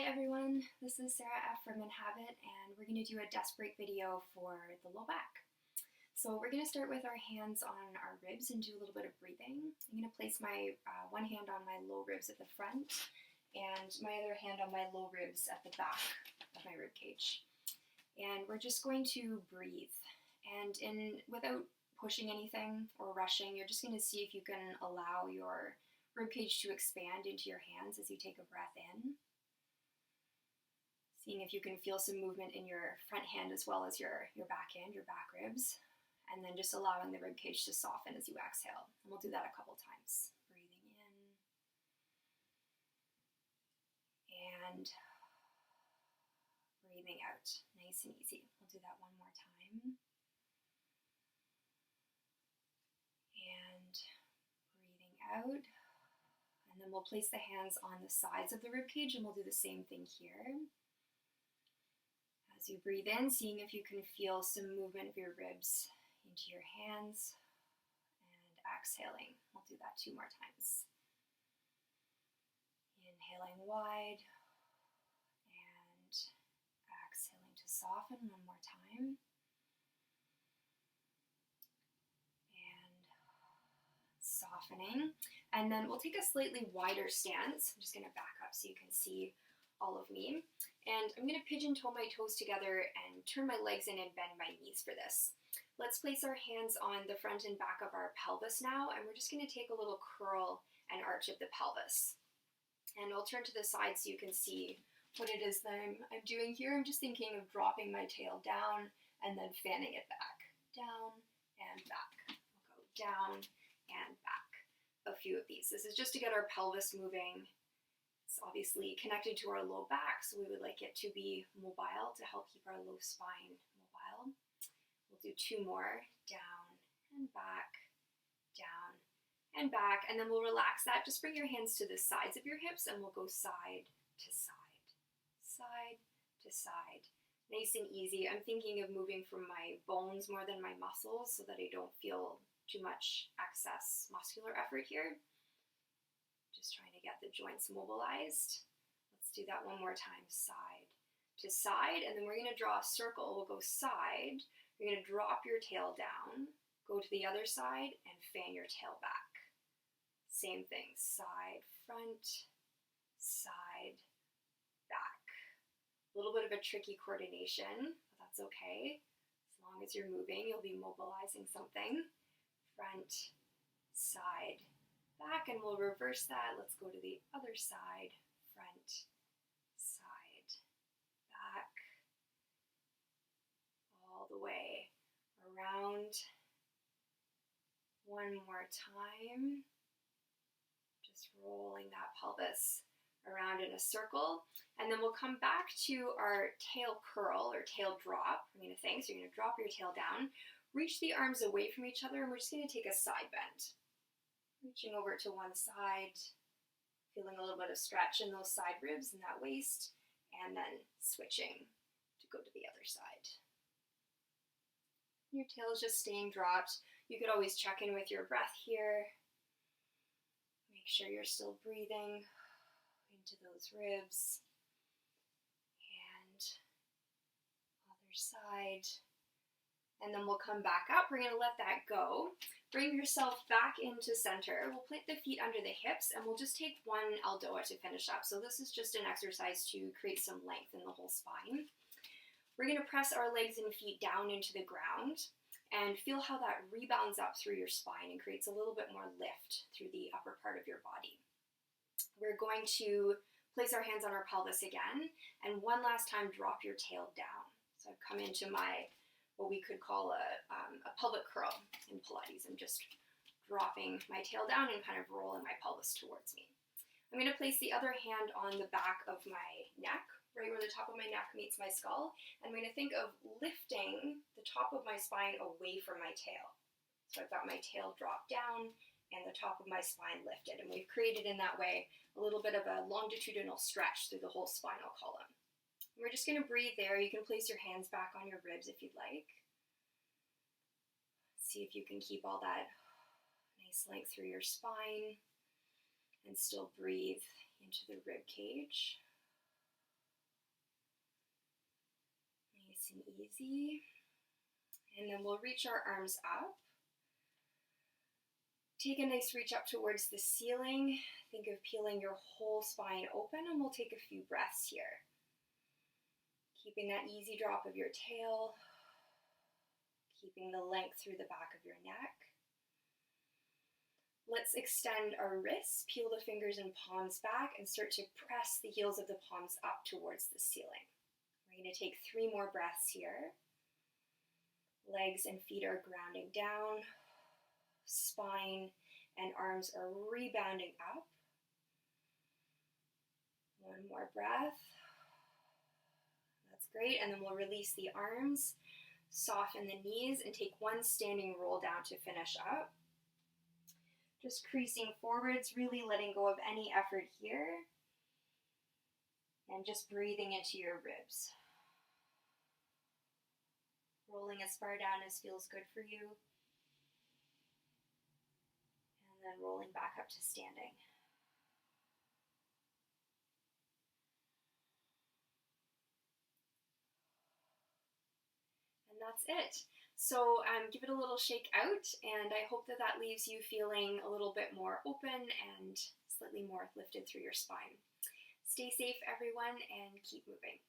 everyone, this is Sarah F from Inhabit, and we're going to do a desk break video for the low back. So we're going to start with our hands on our ribs and do a little bit of breathing. I'm going to place my one hand on my low ribs at the front and my other hand on my low ribs at the back of my rib cage. And we're just going to breathe. And without pushing anything or rushing, you're just going to see if you can allow your rib cage to expand into your hands as you take a breath in. Seeing if you can feel some movement in your front hand as well as your back hand, your back ribs. And then just allowing the rib cage to soften as you exhale. And we'll do that a couple times. Breathing in. And breathing out. Nice and easy. We'll do that one more time. And breathing out. And then we'll place the hands on the sides of the rib cage and we'll do the same thing here. As you breathe in, seeing if you can feel some movement of your ribs into your hands, and exhaling. We'll do that 2 more times. Inhaling wide, and exhaling to soften 1 more time. And softening. And then we'll take a slightly wider stance. I'm just going to back up so you can see all of me. And I'm going to pigeon toe my toes together and turn my legs in and bend my knees for this. Let's place our hands on the front and back of our pelvis now, and we're just going to take a little curl and arch of the pelvis. And I'll turn to the side so you can see what it is that I'm doing here. I'm just thinking of dropping my tail down and then fanning it back. Down and back. We'll go down and back. A few of these. This is just to get our pelvis moving. It's obviously connected to our low back, so we would like it to be mobile to help keep our low spine mobile. We'll do 2 more. Down and back, down and back, and then we'll relax that. Just bring your hands to the sides of your hips and we'll go side to side, side to side. Nice and easy. I'm thinking of moving from my bones more than my muscles so that I don't feel too much excess muscular effort here. Just trying to get the joints mobilized. Let's do that 1 more time, side to side, and then we're going to draw a circle. We'll go side, you're going to drop your tail down, go to the other side, and fan your tail back. Same thing, side, front, side, back. A little bit of a tricky coordination, but that's okay. As long as you're moving, you'll be mobilizing something. Front, side, back, and we'll reverse that. Let's go to the other side. Front, side, back, all the way around. 1 more time. Just rolling that pelvis around in a circle. And then we'll come back to our tail curl or tail drop. So you're going to drop your tail down, reach the arms away from each other, and we're just going to take a side bend. Reaching over to one side, feeling a little bit of stretch in those side ribs and that waist, and then switching to go to the other side. Your tail is just staying dropped. You could always check in with your breath here. Make sure you're still breathing into those ribs. And other side. And then we'll come back up. We're going to let that go. Bring yourself back into center. We'll plant the feet under the hips, and we'll just take 1 Aldoa to finish up. So this is just an exercise to create some length in the whole spine. We're going to press our legs and feet down into the ground and feel how that rebounds up through your spine and creates a little bit more lift through the upper part of your body. We're going to place our hands on our pelvis again, and 1 last time drop your tail down. So I've come into what we could call a pelvic curl in Pilates. I'm just dropping my tail down and kind of rolling my pelvis towards me. I'm going to place the other hand on the back of my neck, right where the top of my neck meets my skull. I'm going to think of lifting the top of my spine away from my tail. So I've got my tail dropped down and the top of my spine lifted. And we've created in that way a little bit of a longitudinal stretch through the whole spinal column. We're just going to breathe there. You can place your hands back on your ribs if you'd like. See if you can keep all that nice length through your spine and still breathe into the rib cage. Nice and easy. And then we'll reach our arms up. Take a nice reach up towards the ceiling. Think of peeling your whole spine open, and we'll take a few breaths here. Keeping that easy drop of your tail. Keeping the length through the back of your neck. Let's extend our wrists, peel the fingers and palms back, and start to press the heels of the palms up towards the ceiling. We're going to take 3 more breaths here. Legs and feet are grounding down. Spine and arms are rebounding up. 1 more breath. That's great. And then we'll release the arms, soften the knees, and take 1 standing roll down to finish up. Just creasing forwards, really letting go of any effort here. And just breathing into your ribs. Rolling as far down as feels good for you. And then rolling back up to standing. And that's it. So give it a little shake out, and I hope that that leaves you feeling a little bit more open and slightly more lifted through your spine. Stay safe, everyone, and keep moving.